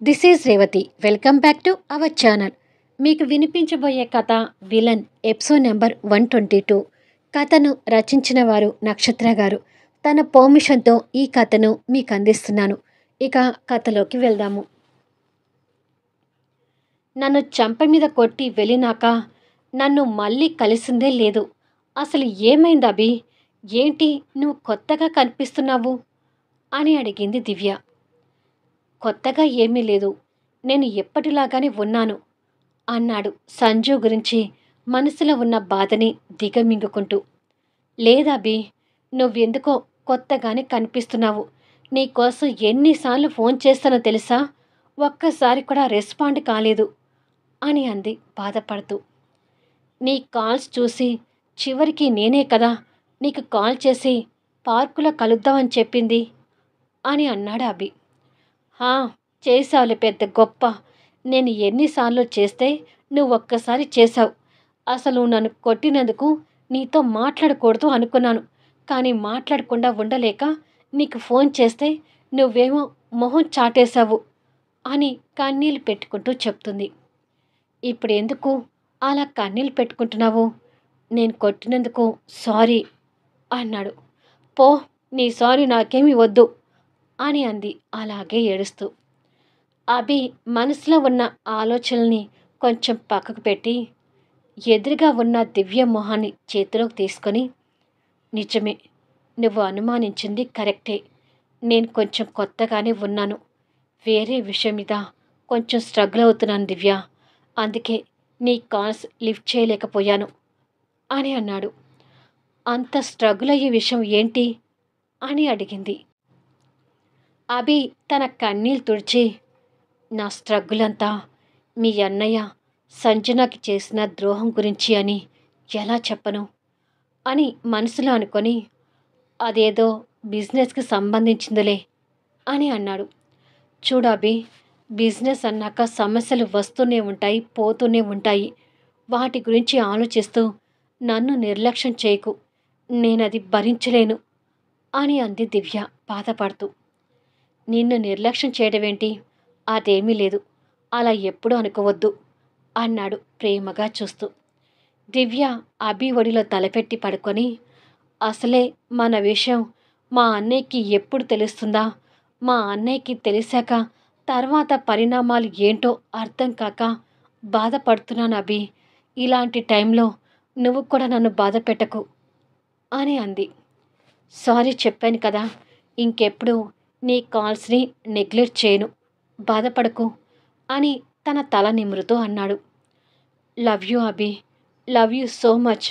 This is Revathi. Welcome back to our channel. మీకు వినిపించబోయే కథ villain episode number 122. కథను రచించిన వారు నక్షత్ర గారు. తన పర్మిషన్తో ఈ కథను మీకు అందిస్తున్నాను. ఇక కథలోకి వెళ్దాము. నన్ను చంప మీద కొట్టి వెళ్ళినాక నన్ను మళ్ళీ కలిసిందే లేదు. అసలు ఏమైంది అభి? ఏంటి నువ్వు కొత్తగా కనిపిస్తున్నావు అని అడిగింది దివ్య. కొత్తగా ఏమీ లేదు, నేను ఎప్పటిలాగానే ఉన్నాను అన్నాడు సంజు గురించి మనసులో ఉన్న బాధని దిగమింగుకుంటూ. లేదబి, నువ్వెందుకో కొత్తగానే కనిపిస్తున్నావు. నీకోసం ఎన్నిసార్లు ఫోన్ చేస్తానో తెలుసా? ఒక్కసారి కూడా రెస్పాండ్ కాలేదు అని అంది బాధపడుతూ. నీ కాల్స్ చూసి చివరికి నేనే కదా నీకు కాల్ చేసి పార్కులో కలుద్దామని చెప్పింది అని అన్నాడు అభి. చేసావులే పెద్ద గొప్ప. నేను ఎన్నిసార్లు చేస్తే నువ్వు ఒక్కసారి చేశావు. అసలు నన్ను కొట్టినందుకు నీతో మాట్లాడకూడదు అనుకున్నాను, కానీ మాట్లాడకుండా ఉండలేక నీకు ఫోన్ చేస్తే నువ్వేమో మొహం చాటేశావు అని కన్నీళ్ళు పెట్టుకుంటూ చెప్తుంది. ఇప్పుడు ఎందుకు అలా కన్నీళ్ళు పెట్టుకుంటున్నావు? నేను కొట్టినందుకు సారీ అన్నాడు. పో, నీ సారీ నాకేమీ వద్దు అని అంది అలాగే ఏడుస్తూ. అభి మనసులో ఉన్న ఆలోచనల్ని కొంచెం పక్కకు పెట్టి ఎదురుగా ఉన్న దివ్య మొహాన్ని చేతిలోకి తీసుకొని, నిజమే, నువ్వు అనుమానించింది కరెక్టే. నేను కొంచెం కొత్తగానే ఉన్నాను. వేరే విషయం మీద కొంచెం స్ట్రగుల్ అవుతున్నాను దివ్య. అందుకే నీ కాల్స్ లిఫ్ట్ చేయలేకపోయాను అని అన్నాడు. అంత స్ట్రగుల్ అయ్యే విషయం ఏంటి అని అడిగింది. అభి తన కన్నీళ్ళు తుడిచి, నా స్ట్రగుల్ అంతా మీ అన్నయ్య సంజనకి చేసిన ద్రోహం గురించి అని ఎలా చెప్పను అని మనసులో అనుకొని, అదేదో బిజినెస్కి సంబంధించిందిలే అని అన్నాడు. చూడాబి, బిజినెస్ అన్నాక సమస్యలు వస్తూనే ఉంటాయి, పోతూనే ఉంటాయి. వాటి గురించి ఆలోచిస్తూ నన్ను నిర్లక్ష్యం చేయకు, నేనది భరించలేను అని అంది దివ్య బాధపడుతూ. నిన్ను నిర్లక్ష్యం చేయడమేంటి? అదేమీ లేదు, అలా ఎప్పుడూ అనుకోవద్దు అన్నాడు ప్రేమగా చూస్తూ. దివ్య అభి ఒడిలో తలపెట్టి పడుకొని, అసలే మన విషయం మా అన్నయ్యకి ఎప్పుడు తెలుస్తుందా? మా అన్నయ్యకి తెలిసాక తర్వాత పరిణామాలు ఏంటో అర్థం కాక బాధపడుతున్నాను అభి. ఇలాంటి టైంలో నువ్వు కూడా నన్ను బాధ పెట్టకు అని అంది. సారీ చెప్పాను కదా, ఇంకెప్పుడు నీ కాల్స్ని నెగ్లెక్ట్ చేయను, బాధపడకు అని తన తల నిమురుతూ అన్నాడు. Love you Abhi, love you so much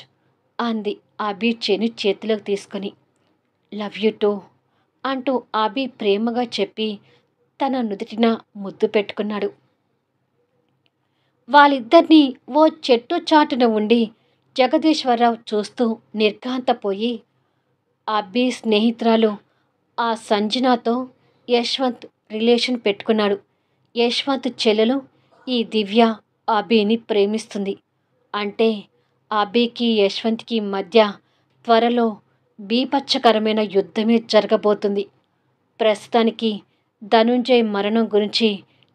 అంది అభి చేను చేతిలోకి తీసుకొని. లవ్ యూ టూ అంటూ అభి ప్రేమగా చెప్పి తన నుదుటిన ముద్దు పెట్టుకున్నాడు. వాళ్ళిద్దరినీ ఓ చెట్టు చాటున ఉండి జగదీశ్వరరావు చూస్తూ నిర్ఘాంతపోయి, అభి స్నేహితురాలు ఆ సంజనాతో యశ్వంత్ రిలేషన్ పెట్టుకున్నాడు. యశ్వంత్ చెల్లెలు ఈ దివ్య అభిని ప్రేమిస్తుంది. అంటే అభికి యశ్వంత్కి మధ్య త్వరలో బీభత్సకరమైన యుద్ధమే జరగబోతుంది. ప్రస్తుతానికి ధనుంజయ్ మరణం గురించి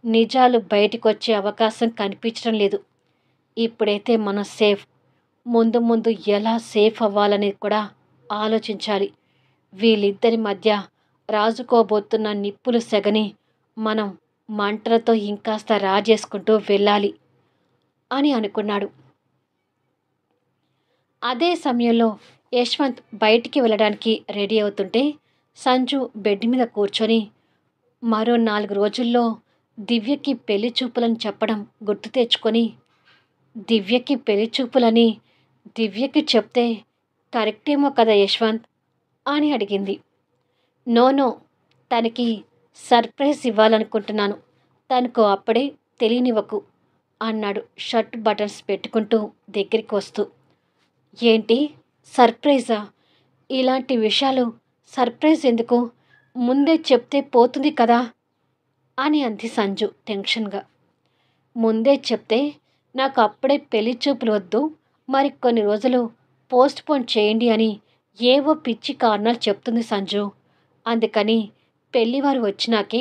నిజాలు బయటకొచ్చే అవకాశం కనిపించడం లేదు. ఇప్పుడైతే మనం సేఫ్. ముందు ముందు ఎలా సేఫ్ అవ్వాలని కూడా ఆలోచించాలి. వీళ్ళిద్దరి మధ్య రాజుకోబోతున్న నిప్పులు సెగని మనం మంటలతో ఇంకాస్త రాజేసుకుంటూ వెళ్ళాలి అని అనుకున్నాడు. అదే సమయంలో యశ్వంత్ బయటికి వెళ్ళడానికి రెడీ అవుతుంటే సంజు బెడ్ మీద కూర్చొని, మరో 4 రోజుల్లో దివ్యకి పెళ్లి చూపులని చెప్పడం గుర్తు తెచ్చుకొని, దివ్యకి పెళ్లి చూపులని దివ్యకి చెప్తే కరెక్టేమో కదా యశ్వంత్ అని అడిగింది. నో, తనకి సర్ప్రైజ్ ఇవ్వాలనుకుంటున్నాను, తనకు అప్పుడే తెలియనివ్వకు అన్నాడు షర్ట్ బటన్స్ పెట్టుకుంటూ దగ్గరికి వస్తూ. ఏంటి సర్ప్రైజా? ఇలాంటి విషయాలు సర్ప్రైజ్ ఎందుకు? ముందే చెప్తే పోతుంది కదా అని అంది సంజు టెన్షన్గా. ముందే చెప్తే నాకు అప్పుడే పెళ్లి చూపులు వద్దు, మరి కొన్ని రోజులు పోస్ట్ పోన్ చేయండి అని ఏవో పిచ్చి కారణాలు చెప్తుంది సంజు. అందుకని పెళ్లివారు వచ్చినాకే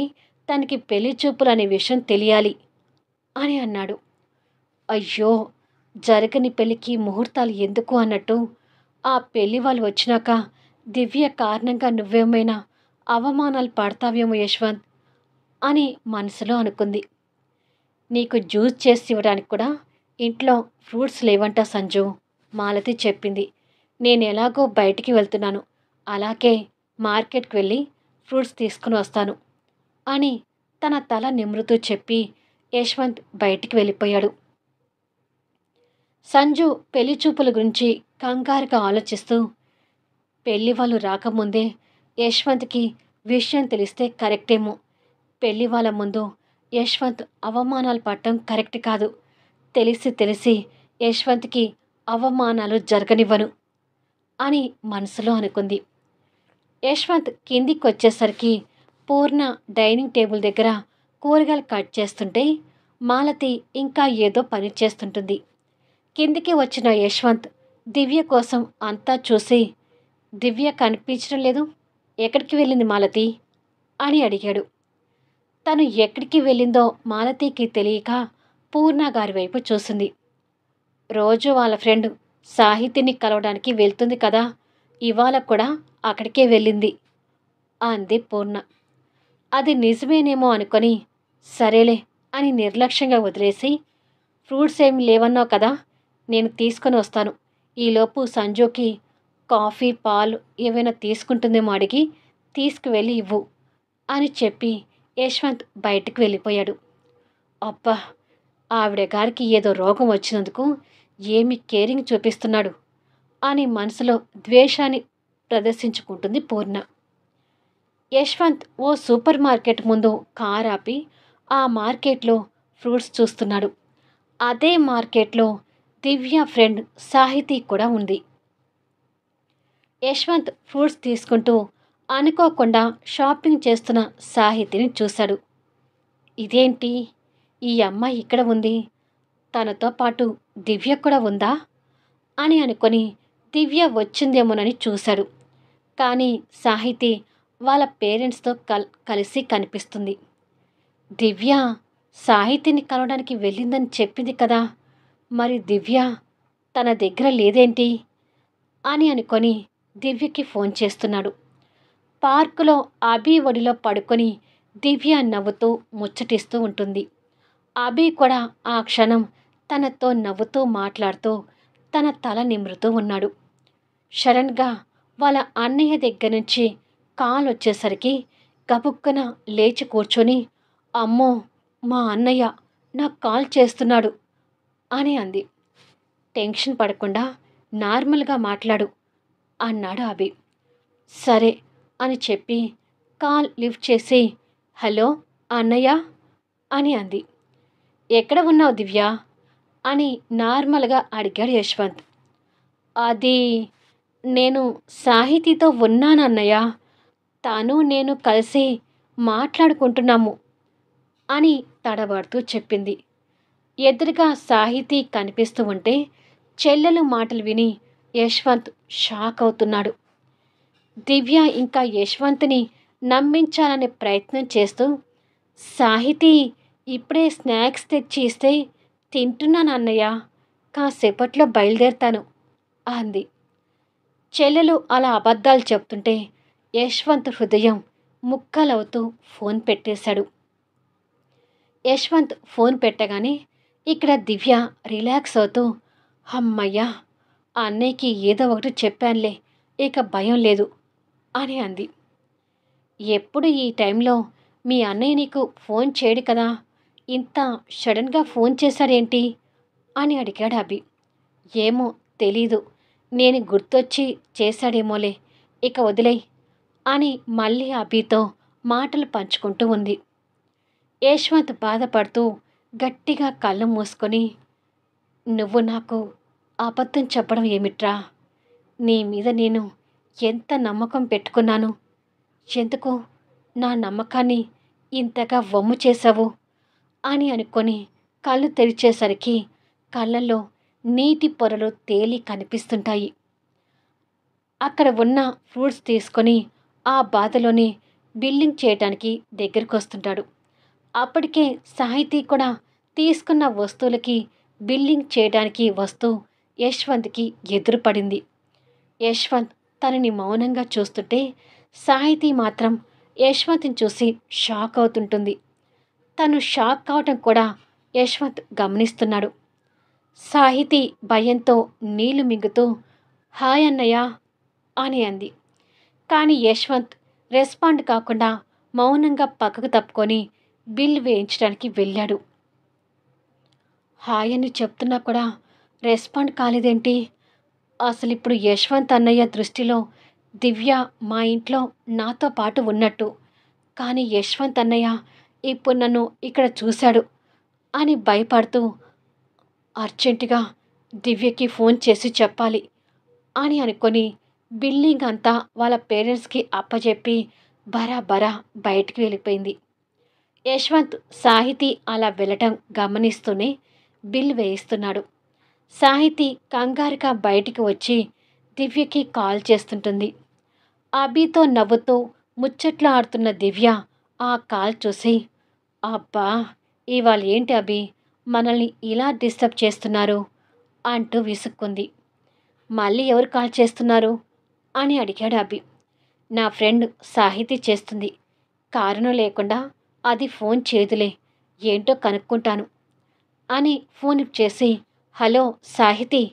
తనకి పెళ్లి చూపులనే విషయం తెలియాలి అని అన్నాడు. అయ్యో! జరగని పెళ్ళికి ముహూర్తాలు ఎందుకు అన్నట్టు ఆ పెళ్లి వాళ్ళు వచ్చినాక దివ్య కారణంగా నువ్వేమైనా అవమానాలు పడతావేమో యశ్వంత్ అని మనసులో అనుకుంది. నీకు జ్యూస్ చేసి ఇవ్వడానికి కూడా ఇంట్లో ఫ్రూట్స్ లేవంట సంజు, మాలతి చెప్పింది. నేను ఎలాగో బయటికి వెళ్తున్నాను, అలాగే మార్కెట్కి వెళ్ళి ఫ్రూట్స్ తీసుకుని వస్తాను అని తన తల నిమురుతూ చెప్పి యశ్వంత్ బయటికి వెళ్ళిపోయాడు. సంజు పెళ్లి చూపుల గురించి కంగారుగా ఆలోచిస్తూ పెళ్లి వాళ్ళు రాకముందే యశ్వంత్కి విషయం తెలిస్తే కరెక్టేమో, పెళ్లి వాళ్ళ ముందు యశ్వంత్ అవమానాలు పడటం కరెక్ట్ కాదు, తెలిసి తెలిసి యశ్వంత్కి అవమానాలు జరగనివ్వను అని మనసులో అనుకుంది. యశ్వంత్ కిందికి వచ్చేసరికి పూర్ణ డైనింగ్ టేబుల్ దగ్గర కూరగాయలు కట్ చేస్తుంటే మాలతి ఇంకా ఏదో పని చేస్తుంటుంది. కిందికి వచ్చిన యశ్వంత్ దివ్య కోసం అంతా చూసి, దివ్య కనిపించడం లేదు, ఎక్కడికి వెళ్ళింది మాలతి అని అడిగాడు. తను ఎక్కడికి వెళ్ళిందో మాలతికి తెలియక పూర్ణ గారి వైపు చూసింది. రోజు వాళ్ళ ఫ్రెండ్ సాహితిని కలవడానికి వెళ్తుంది కదా, ఇవాళ కూడా అక్కడికే వెళ్ళింది అంది పూర్ణ. అది నిజమేనేమో అనుకొని సరేలే అని నిర్లక్ష్యంగా వదిలేసి, ఫ్రూట్స్ ఏమి లేవన్నావు కదా, నేను తీసుకొని వస్తాను, ఈలోపు సంజుకి కాఫీ పాలు ఏవైనా తీసుకుంటుందేమో అడిగి తీసుకువెళ్ళి ఇవ్వు అని చెప్పి యశ్వంత్ బయటికి వెళ్ళిపోయాడు. అబ్బా, ఆవిడ గారికి ఏదో రోగం వచ్చినందుకు ఏమి కేరింగ్ చూపిస్తున్నాడు అని మనసులో ద్వేషాన్ని ప్రదర్శించుకుంటుంది పూర్ణ. యశ్వంత్ ఓ సూపర్ మార్కెట్ ముందు కార్ ఆపి ఆ మార్కెట్లో ఫ్రూట్స్ చూస్తున్నాడు. అదే మార్కెట్లో దివ్య ఫ్రెండ్ సాహితి కూడా ఉంది. యశ్వంత్ ఫ్రూట్స్ తీసుకుంటూ అనుకోకుండా షాపింగ్ చేస్తున్న సాహితిని చూశాడు. ఇదేంటి, ఈ అమ్మాయి ఇక్కడ ఉంది, తనతో పాటు దివ్య కూడా ఉందా అని అనుకొని దివ్య వచ్చిందేమోనని చూశాడు. కానీ సాహితి వాళ్ళ పేరెంట్స్తో కలిసి కనిపిస్తుంది. దివ్య సాహితిని కలవడానికి వెళ్ళిందని చెప్పింది కదా, మరి దివ్య తన దగ్గర లేదేంటి అని అనుకొని దివ్యకి ఫోన్ చేస్తున్నాడు. పార్కులో అభి ఒడిలో పడుకొని దివ్య నవ్వుతూ ముచ్చటిస్తూ ఉంటుంది. అభి కూడా ఆ క్షణం తనతో నవ్వుతూ మాట్లాడుతూ తన తల నిమురుతూ ఉన్నాడు. సడన్గా వాళ్ళ అన్నయ్య దగ్గర నుంచి కాల్ వచ్చేసరికి గబుక్కున లేచి కూర్చొని, అమ్మో మా అన్నయ్య నాకు కాల్ చేస్తున్నాడు అని అంది. టెన్షన్ పడకుండా నార్మల్గా మాట్లాడు అన్నాడు అభి. సరే అని చెప్పి కాల్ లిఫ్ట్ చేసి, హలో అన్నయ్య అని అంది. ఎక్కడ ఉన్నావు దివ్య అని నార్మల్గా అడిగాడు యశ్వంత్. అది నేను సాహితీతో ఉన్నాను అన్నయ్య, తాను నేను కలిసి మాట్లాడుకుంటున్నాము అని తడబడుతూ చెప్పింది. ఎదురుగా సాహితీ కనిపిస్తూ ఉంటే చెల్లెలు మాటలు విని యశ్వంత్ షాక్ అవుతున్నాడు. దివ్య ఇంకా యశ్వంత్ని నమ్మించాలనే ప్రయత్నం చేస్తూ, సాహితీ ఇప్పుడే స్నాక్స్ తెచ్చి ఇస్తే తింటున్నాను అన్నయ్య, కాసేపట్లో బయలుదేరుతాను అంది. చెల్లెలు అలా అబద్ధాలు చెప్తుంటే యశ్వంత్ హృదయం ముక్కలవుతూ ఫోన్ పెట్టేశాడు. యశ్వంత్ ఫోన్ పెట్టగానే ఇక్కడ దివ్య రిలాక్స్ అవుతూ, అమ్మయ్యా, అన్నయ్యకి ఏదో ఒకటి చెప్పానులే, ఇక భయం లేదు అని అంది. ఎప్పుడు ఈ టైంలో మీ అన్నయ్య నీకు ఫోన్ చేయడు కదా, ఇంత సడన్గా ఫోన్ చేశాడేంటి అని అడిగాడు అభి. ఏమో తెలీదు, నేను గుర్తొచ్చి చేశాడేమోలే, ఇక వదిలేయ్ అని మళ్ళీ అభితో మాటలు పంచుకుంటూ ఉంది. యశ్వంత్ బాధపడుతూ గట్టిగా కళ్ళు మూసుకొని, నువ్వు నాకు అబద్ధం చెప్పడం ఏమిట్రా, నీ మీద నేను ఎంత నమ్మకం పెట్టుకున్నాను, ఎందుకు నా నమ్మకాన్ని ఇంతగా వమ్ము చేశావు అని అనుకొని కళ్ళు తెరిచేసరికి కళ్ళల్లో నీటి పొరలు తేలి కనిపిస్తుంటాయి. అక్కడ ఉన్న ఫ్రూట్స్ తీసుకొని ఆ బాధలోనే బిల్లింగ్ చేయటానికి దగ్గరికి వస్తుంటాడు. అప్పటికే సాహితీ కూడా తీసుకున్న వస్తువులకి బిల్లింగ్ చేయడానికి వస్తూ యశ్వంత్కి ఎదురుపడింది. యశ్వంత్ తనని మౌనంగా చూస్తుంటే సాహితీ మాత్రం యశ్వంత్ని చూసి షాక్ అవుతుంటుంది. తను షాక్ కావటం కూడా యశ్వంత్ గమనిస్తున్నాడు. సాహితీ భయంతో నీళ్లు మింగుతూ హాయ్ అన్నయ్య అని అంది. కానీ యశ్వంత్ రెస్పాండ్ కాకుండా మౌనంగా పక్కకు తప్పుకొని బిల్ వేయించడానికి వెళ్ళాడు. హాయ్ అని చెప్తున్నా కూడా రెస్పాండ్ కాలేదేంటి? అసలు ఇప్పుడు యశ్వంత్ అన్నయ్య దృష్టిలో దివ్య మా ఇంట్లో నాతో పాటు ఉన్నట్టు, కానీ యశ్వంత్ అన్నయ్య ఇప్పుడు నన్ను ఇక్కడ చూశాడు అని భయపడుతూ అర్జెంటుగా దివ్యకి ఫోన్ చేసి చెప్పాలి అని అనుకొని బిల్లింగ్ అంతా వాళ్ళ పేరెంట్స్కి అప్పచెప్పి బరాబరా బయటికి వెళ్ళిపోయింది. యశ్వంత్ సాహితీ అలా వెళ్ళటం గమనిస్తూనే బిల్ వేయిస్తున్నాడు. సాహితీ కంగారుగా బయటికి వచ్చి దివ్యకి కాల్ చేస్తుంటుంది. అభితో నవ్వుతూ ముచ్చట్లు ఆడుతున్న దివ్య ఆ కాల్ చూసి అబ్బా ఇవాళ ఏంటి అభి మనల్ని ఇలా డిస్టర్బ్ చేస్తున్నారు అంటూ విసుక్కుంది. మళ్ళీ ఎవరు కాల్ చేస్తున్నారు అని అడిగాడు అభి. నా ఫ్రెండ్ సాహితీ చేస్తుంది. కారణం లేకుండా అది ఫోన్ చేయదులే, ఏంటో కనుక్కుంటాను అని ఫోన్ చేసి హలో సాహితీ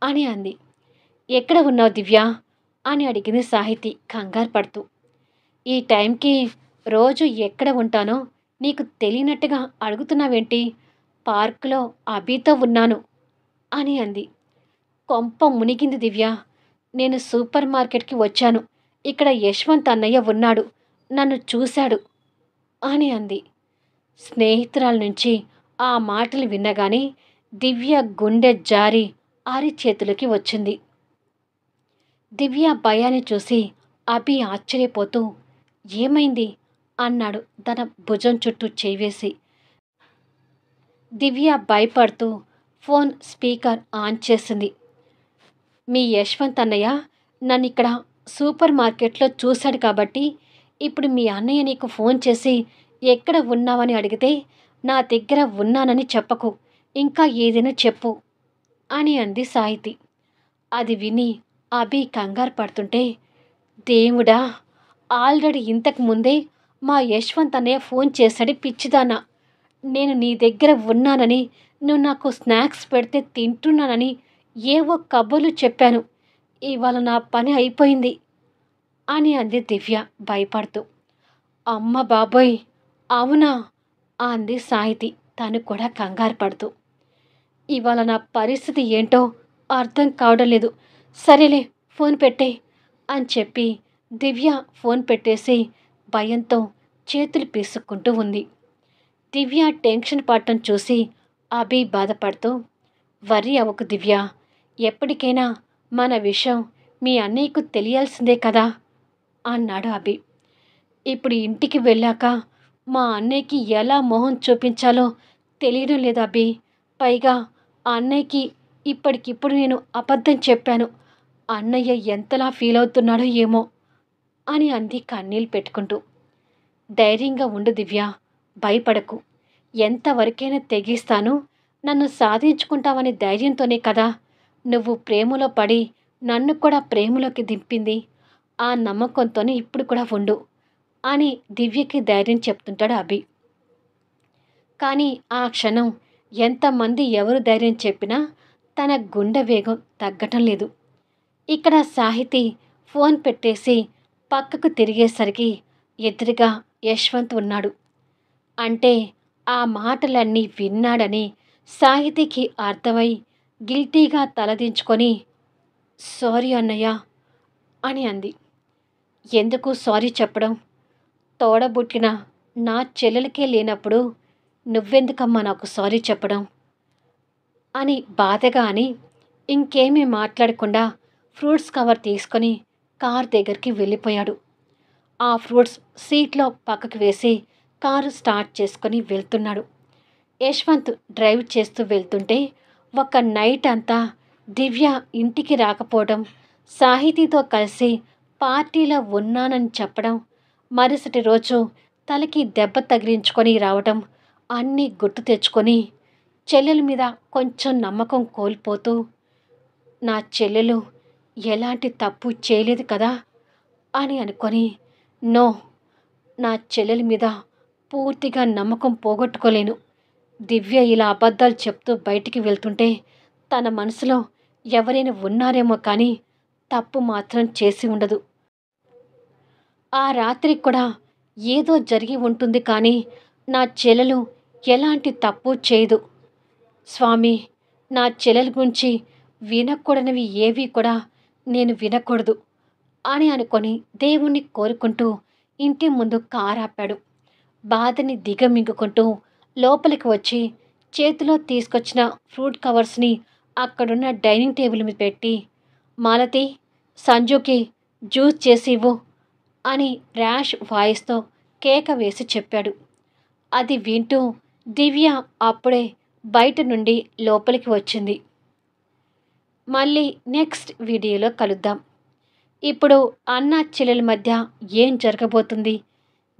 అని అంది. ఎక్కడ ఉన్నావు దివ్య అని అడిగింది సాహితీ కంగారు పడుతూ. ఈ టైంకి రోజు ఎక్కడ ఉంటానో నీకు తెలియనట్టుగా అడుగుతున్నావేంటి? పార్కులో అభితో ఉన్నాను అని అంది. కొంప మునిగింది దివ్య. నేను సూపర్ మార్కెట్కి వచ్చాను. ఇక్కడ యశ్వంత్ అన్నయ్య ఉన్నాడు, నన్ను చూశాడు అని అంది. స్నేహితురాల నుంచి ఆ మాటలు విన్నగానే దివ్య గుండె జారి ఆరి చేతులకి వచ్చింది. దివ్య భయాన్ని చూసి అభి ఆశ్చర్యపోతూ ఏమైంది అన్నాడు తన భుజం చుట్టూ చేవేసి. దివ్య భయపడుతూ ఫోన్ స్పీకర్ ఆన్ చేసింది. మీ యశ్వంత్ అన్నయ్య నన్ను ఇక్కడ సూపర్ మార్కెట్లో చూశాడు కాబట్టి ఇప్పుడు మీ అన్నయ్య నీకు ఫోన్ చేసి ఎక్కడ ఉన్నావని అడిగితే నా దగ్గర ఉన్నానని చెప్పకు, ఇంకా ఏదైనా చెప్పు అని అంది సాహితీ. అది విని అభి కంగారు పడుతుంటే దేవుడా, ఆల్రెడీ ఇంతకు ముందే మా యశ్వంత్ అన్నయ్య ఫోన్ చేశాడు పిచ్చిదానా. నేను నీ దగ్గర ఉన్నానని, నువ్వు నాకు స్నాక్స్ పెడితే తింటున్నానని ఏవో కబుర్లు చెప్పాను. ఇవాళ నా పని అయిపోయింది అని అంది దివ్య భయపడుతూ. అమ్మ బాబోయ్ అవునా అంది సాహితీ తను కూడా కంగారు పడుతూ. ఇవాళ నా పరిస్థితి ఏంటో అర్థం కావడం లేదు. సరేలే ఫోన్ పెట్టే అని చెప్పి దివ్య ఫోన్ పెట్టేసి భయంతో చేతులు పీసుక్కుంటూ ఉంది. దివ్య టెన్షన్ పడటం చూసి అభి బాధపడుతూ వర్రీ అవ్వకు దివ్య, ఎప్పటికైనా మన విషయం మీ అన్నయ్యకు తెలియాల్సిందే కదా అన్నాడు అభి. ఇప్పుడు ఇంటికి వెళ్ళాక మా అన్నయ్యకి ఎలా మొహం చూపించాలో తెలియడం లేదు అభి. పైగా అన్నయ్యకి ఇప్పటికిప్పుడు నేను అబద్ధం చెప్పాను. అన్నయ్య ఎంతలా ఫీల్ అవుతున్నాడో ఏమో అని అంది కన్నీళ్ళు పెట్టుకుంటూ. ధైర్యంగా ఉండు దివ్య, భయపడకు. ఎంతవరకైనా తెగిస్తాను, నన్ను సాధించుకుంటావనే ధైర్యంతోనే కదా నువ్వు ప్రేమలో పడి నన్ను కూడా ప్రేమలోకి దింపింది. ఆ నమ్మకంతోనే ఇప్పుడు కూడా ఉండు అని దివ్యకి ధైర్యం చెప్తుంటాడు అభి. కానీ ఆ క్షణం ఎంతమంది ఎవరు ధైర్యం చెప్పినా తన గుండె వేగం తగ్గటం లేదు. ఇక్కడ సాహితీ ఫోన్ పెట్టేసి పక్కకు తిరిగేసరికి ఎదురుగా యశ్వంత్ ఉన్నాడు. అంటే ఆ మాటలన్నీ విన్నాడని సాహితీకి అర్థమై గిల్టీగా తలదించుకొని సారీ అన్నయ్య అని అంది. ఎందుకు సారీ చెప్పడం? తోడబుట్టిన నా చెల్లెలకే లేనప్పుడు నువ్వెందుకమ్మా నాకు సారీ చెప్పడం అని బాధగా అని ఇంకేమీ మాట్లాడకుండా ఫ్రూట్స్ కవర్ తీసుకొని కార్ దగ్గరికి వెళ్ళిపోయాడు. ఆ ఫ్రూట్స్ సీట్లో పక్కకు వేసి కారు స్టార్ట్ చేసుకొని వెళ్తున్నాడు. యశ్వంత్ డ్రైవ్ చేస్తూ వెళ్తుంటే ఒక నైట్ అంతా దివ్య ఇంటికి రాకపోవడం, సాహితీతో కలిసి పార్టీలో ఉన్నానని చెప్పడం, మరుసటి రోజు తలకి దెబ్బ తగిలించుకొని రావటం అన్నీ గుర్తు తెచ్చుకొని చెల్లెల మీద కొంచెం నమ్మకం కోల్పోతూ, నా చెల్లెలు ఎలాంటి తప్పు చేయలేదు కదా అని అనుకొని, నో, నా చెల్లెల మీద పూర్తిగా నమ్మకం పోగొట్టుకోలేను. దివ్య ఇలా అబద్ధాలు చెప్తూ బయటికి వెళ్తుంటే తన మనసులో ఎవరైనా ఉన్నారేమో కానీ తప్పు మాత్రం చేసి ఉండదు. ఆ రాత్రి కూడా ఏదో జరిగి ఉంటుంది కానీ నా చెల్లెలు ఎలాంటి తప్పు చేయదు. స్వామి, నా చెల్లెల గురించి వినకూడనివి ఏవి కూడా నేను వినకూడదు అని అనుకొని దేవుణ్ణి కోరుకుంటూ ఇంటి ముందు కారాపాడు. బాధని దిగమింగుకుంటూ లోపలికి వచ్చి చేతిలో తీసుకొచ్చిన ఫ్రూట్ కవర్స్ని అక్కడున్న డైనింగ్ టేబుల్ మీద పెట్టి, మాలతి, సంజుకి జ్యూస్ చేసి ఇవ్వు అని ర్యాష్ వాయిస్తో కేక వేసి చెప్పాడు. అది వింటూ దివ్య అప్పుడే బయట నుండి లోపలికి వచ్చింది. మళ్ళీ నెక్స్ట్ వీడియోలో కలుద్దాం. ఇప్పుడు అన్న చెల్లెల మధ్య ఏం జరగబోతుంది?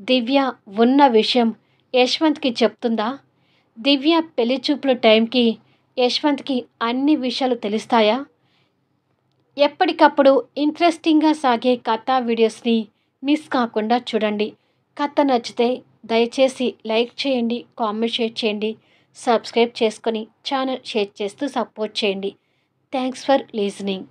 దివ్య ఉన్న విషయం యశ్వంత్కి చెప్తుందా? దివ్య పెళ్లి చూపుల టైంకి యశ్వంత్కి అన్ని విషయాలు తెలుస్తాయా? ఎప్పటికప్పుడు ఇంట్రెస్టింగ్గా సాగే కథా వీడియోస్ని మిస్ కాకుండా చూడండి. కథ నచ్చితే దయచేసి లైక్ చేయండి, కామెంట్ షేర్ చేయండి, సబ్స్క్రైబ్ చేసుకొని ఛానల్ షేర్ చేస్తూ సపోర్ట్ చేయండి. Thanks for listening.